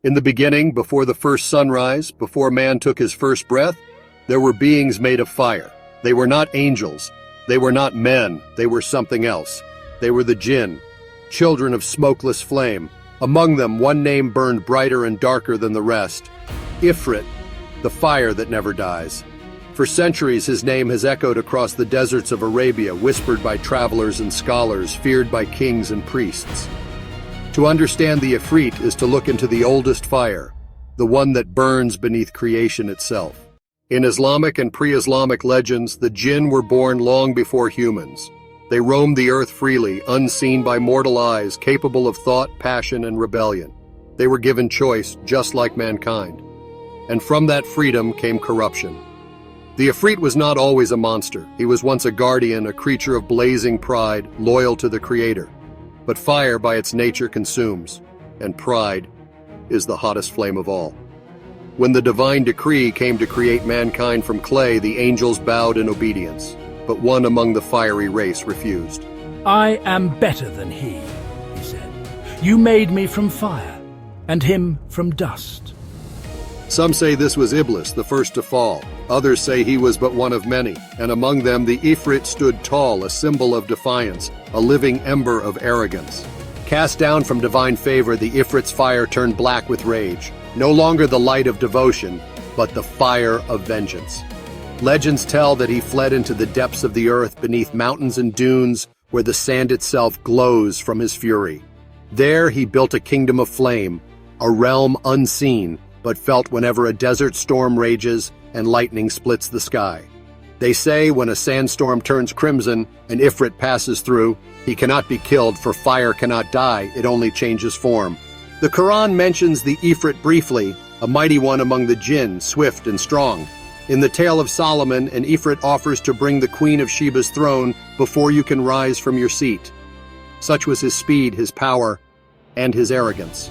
In the beginning, before the first sunrise, before man took his first breath, there were beings made of fire. They were not angels. They were not men. They were something else. They were the Jinn, children of smokeless flame. Among them, one name burned brighter and darker than the rest. Ifrit, the fire that never dies. For centuries, his name has echoed across the deserts of Arabia, whispered by travelers and scholars, feared by kings and priests. To understand the Ifrit is to look into the oldest fire, the one that burns beneath creation itself. In Islamic and pre-Islamic legends, the Jinn were born long before humans. They roamed the earth freely, unseen by mortal eyes, capable of thought, passion, and rebellion. They were given choice, just like mankind. And from that freedom came corruption. The Ifrit was not always a monster. He was once a guardian, a creature of blazing pride, loyal to the Creator. But fire by its nature consumes, and pride is the hottest flame of all. When the divine decree came to create mankind from clay, the angels bowed in obedience, but one among the fiery race refused. "I am better than he," said. "You made me from fire, and him from dust." Some say this was Iblis, the first to fall. Others say he was but one of many, and among them the Ifrit stood tall, a symbol of defiance, a living ember of arrogance. Cast down from divine favor, the Ifrit's fire turned black with rage, no longer the light of devotion, but the fire of vengeance. Legends tell that he fled into the depths of the earth, beneath mountains and dunes, where the sand itself glows from his fury. There he built a kingdom of flame, a realm unseen, but felt whenever a desert storm rages and lightning splits the sky. They say when a sandstorm turns crimson and Ifrit passes through, he cannot be killed, for fire cannot die, it only changes form. The Quran mentions the Ifrit briefly, a mighty one among the Jinn, swift and strong. In the Tale of Solomon, an Ifrit offers to bring the Queen of Sheba's throne before you can rise from your seat. Such was his speed, his power, and his arrogance.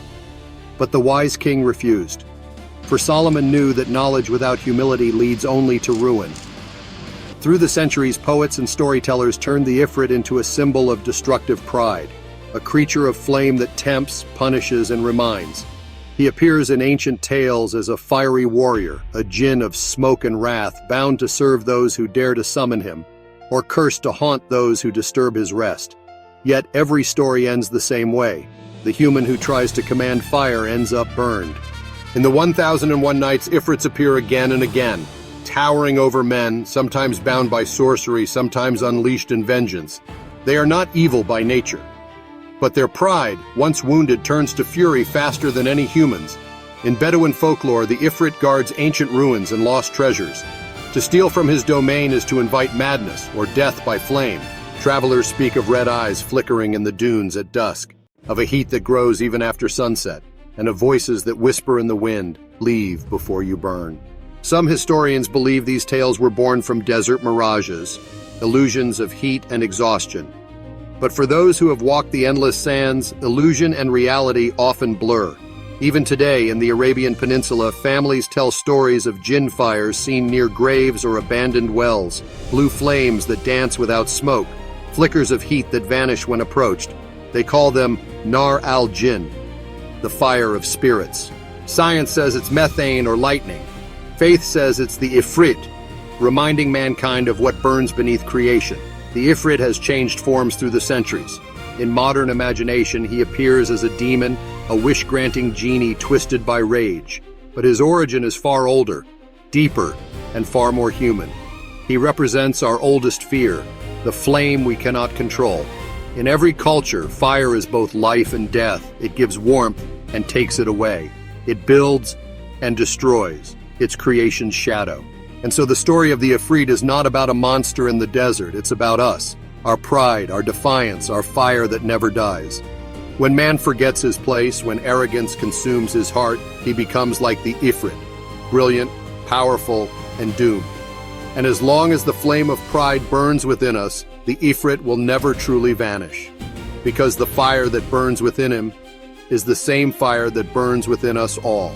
But the wise king refused. For Solomon knew that knowledge without humility leads only to ruin. Through the centuries, poets and storytellers turned the Ifrit into a symbol of destructive pride, a creature of flame that tempts, punishes, and reminds. He appears in ancient tales as a fiery warrior, a Jinn of smoke and wrath, bound to serve those who dare to summon him, or cursed to haunt those who disturb his rest. Yet every story ends the same way. The human who tries to command fire ends up burned. In the 1001 Nights, Ifrits appear again and again, towering over men, sometimes bound by sorcery, sometimes unleashed in vengeance. They are not evil by nature, but their pride, once wounded, turns to fury faster than any humans. In Bedouin folklore, the Ifrit guards ancient ruins and lost treasures. To steal from his domain is to invite madness or death by flame. Travelers speak of red eyes flickering in the dunes at dusk, of a heat that grows even after sunset, and of voices that whisper in the wind, "Leave before you burn." Some historians believe these tales were born from desert mirages, illusions of heat and exhaustion. But for those who have walked the endless sands, illusion and reality often blur. Even today, in the Arabian Peninsula, families tell stories of Jinn fires seen near graves or abandoned wells, blue flames that dance without smoke, flickers of heat that vanish when approached. They call them Nar al-Jinn, the fire of spirits. Science says it's methane or lightning. Faith says it's the Ifrit, reminding mankind of what burns beneath creation. The Ifrit has changed forms through the centuries. In modern imagination, he appears as a demon, a wish-granting genie twisted by rage. But his origin is far older, deeper, and far more human. He represents our oldest fear, the flame we cannot control. In every culture, fire is both life and death. It gives warmth and takes it away. It builds and destroys. It's creation's shadow. And so the story of the Ifrit is not about a monster in the desert. It's about us, our pride, our defiance, our fire that never dies. When man forgets his place, when arrogance consumes his heart, he becomes like the Ifrit, brilliant, powerful, and doomed. And as long as the flame of pride burns within us, the Ifrit will never truly vanish, because the fire that burns within him is the same fire that burns within us all.